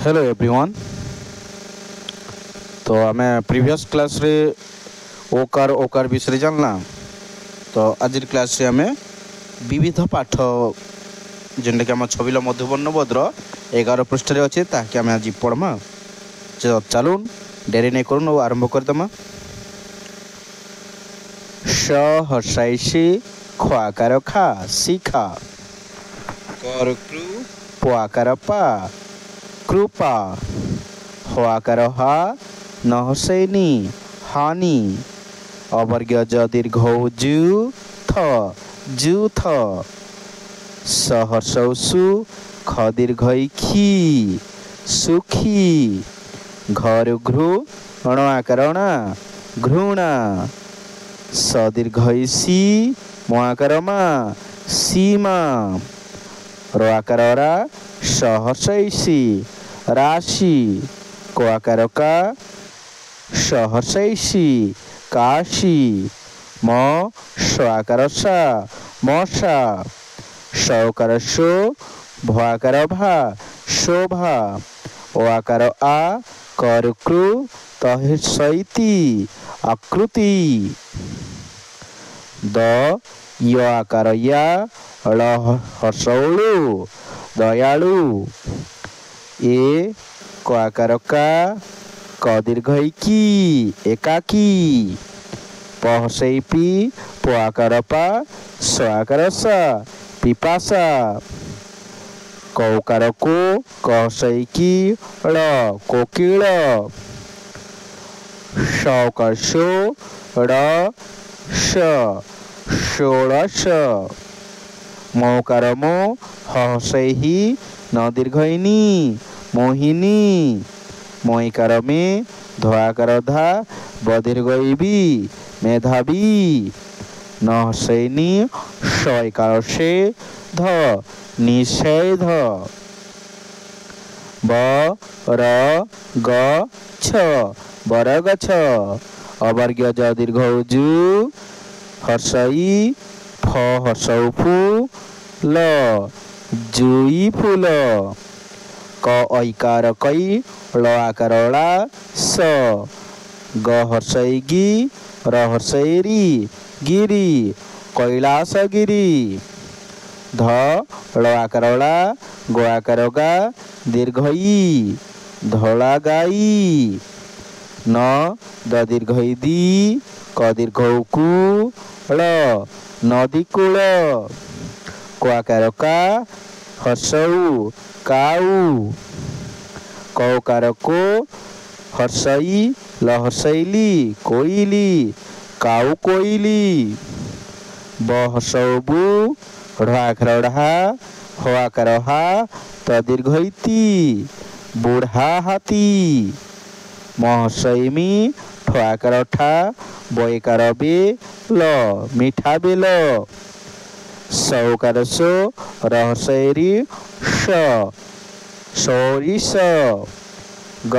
Hello everyone. तो आम previous class रे ओकार ओकार विषय जानला। तो आज क्लास रे आम विविध पाठ जेनटा कि आम छबिल मधुबर्ण बोधर 11 पृष्ठ अच्छे ताकि आम आज पढ़मा। चलून डेरी नहीं करूँ आरंभ करदमा। स हर्षाइसी ख्वाकार खा शिखा कर क्रू पाकार पा कृपा हाकार हा नहसैनी हानि अवर्ग्य ज दीर्घ जू थ सहर्षौ सु ख दीर्घ खी सुखी घर घृ णआकरणा घृणा स दीर्घ सी माकरमा सीमा रा सहर्षैसी राशि क्वाकार का सहर्षैसी काशी म स्वाकार सा मशा सौकार शो भाकार भा शोभा ओकार आ करक्रु तहसैती आकृति द याकार या ळ हसौलु दयालु ए क्वाकार का क दीर्घ की एकाकी पहसै पी पाकार पा स्वाकार सा पिपासा कौकार को कहसै की ळ कोकिल शौकार शो ड़ श षोड़श मौकार मो हसै ही न दीर्घनी मोहिनी मईकार में ध्वाकार धा बदीर्घी मेधावी नहसैनी शयकार से ध निषेध ब र ग छ बरगछ अवर्ग्य ज दीर्घ जू हर्षई फ हर्षौ फू ल जुई फूल क ऐकार कई ल आकार ला स ग हर्षई गी र हर्षई री गिरी कैलास गिरी ध ल आकार ला ग आकार गा दीर्घ ई धला गाई न द दीर्घ दी क दीर्घ कु ल नदी कूल क्वाकार का हर्षौ काऊ कौकार को हर्षई ल हर्षैली कोइली काऊ कोइली ब हर्षौ बु ढाकर ढा हाकार हा त दीर्घती बुढ़ा हाथी महर्षैमी ठोआकार ठा बयकार बे ल मीठा बेल सौकार सो रहसैरी श सौरिष ग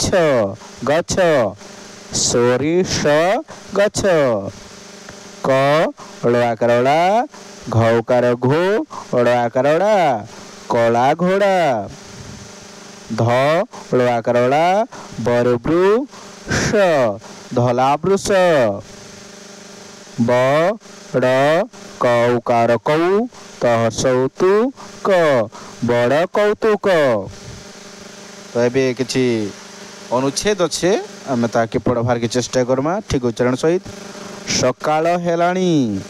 छ गछ सौरिष गछ क ळाकार ला घौकार घो ळाकार ळा कला घोड़ा ध ळाकार ला बरब्रु श धला वृष ब ड़ कौकार कौ तहसौतु क बड़ कौतुक। तो ये किसी अनुच्छेद अच्छे आम ताकि पढ़वार की चेष्टा करमा ठीक उच्चारण सहित। सकाळ हेलाणी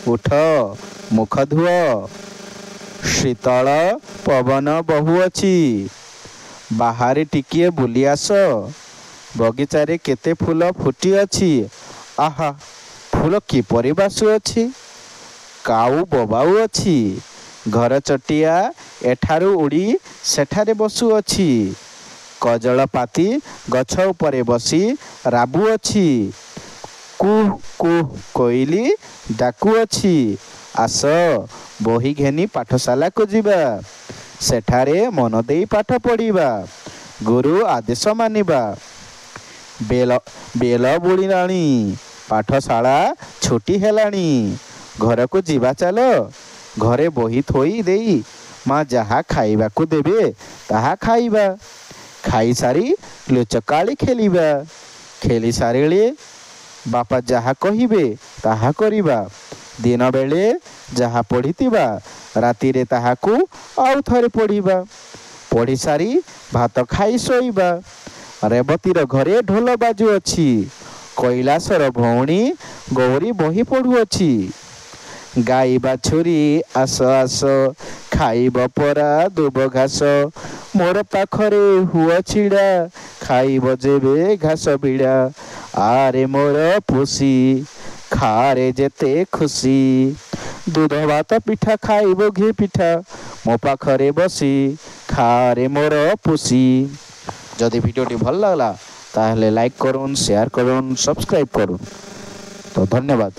उठ मुख धुआ शीतल पवन बहु अच्छी बाहर टिकिए बुली आस बगीचारे केते फूल फुटी अच्छी आहा फूल किपरि बासु अच्छी काऊ बोबाऊ अच्छी घर चटिया एठारू उड़ी सेठारे बसु अच्छी कजल पाती गछ उपरे बसी राबु अच्छी कुह कुह कोइली डाकु अच्छी आस बही घेनी पाठशाला को जीवा सेठारे मन देई पाठ पढ़िबा गुरु आदेश मानिबा बेल बेल बुड़िलाणी पाठशाला छुट्टी हेलाणी घर को जीवा चल घरे बही थोई देई माँ जहाँ खाइबा को देबे ताहा खाइबा। ଖାଇ ସାରି ଲୁଚକାଳି ଖେଳିବା। ଖେଳି ସାରିଲେ ବାପା ଯାହା କହିବେ ତାହା କରିବା। ଦିନ ବେଳେ ଯାହା ପଢ଼ିଥିବା ରାତିରେ ତାହାକୁ ଆଉ ଥରେ ପଢ଼ିବା। ପଢ଼ି ସାରି ଭାତ ଖାଇ ଶୋଇବା। ରେବତୀର ଘରେ ଢୋଲ ବାଜୁଅଛି। କୈଳାସର ଭଉଣୀ ଗୌରୀ ବହି ପଢ଼ୁଅଛି। ଗାଈ ବାଛୁରୀ ଆସ ଆସ ଖାଇବ ପରା ଦୁବ ଘାସ। ମୋର ପାଖରେ ହୁଅ ଛିଡ଼ା ଖାଇବ ଯେବେ ଘାସ ବିଡ଼ା। ଆରେ ମୋର ପୁଷି ଖାରେ ଯେତେ ଖୁସି। ଦୁଧ ଭାତ ପିଠା ଖାଇବ ଘି ପିଠା ମୋ ପାଖରେ ବସି ଖାରେ ମୋର ପୁଷି। যদি ভিডিওটি ভালো লাগলা তাহলে লাইক করুন, শেয়ার করুন, সাবস্ক্রাইব করুন। তো ধন্যবাদ।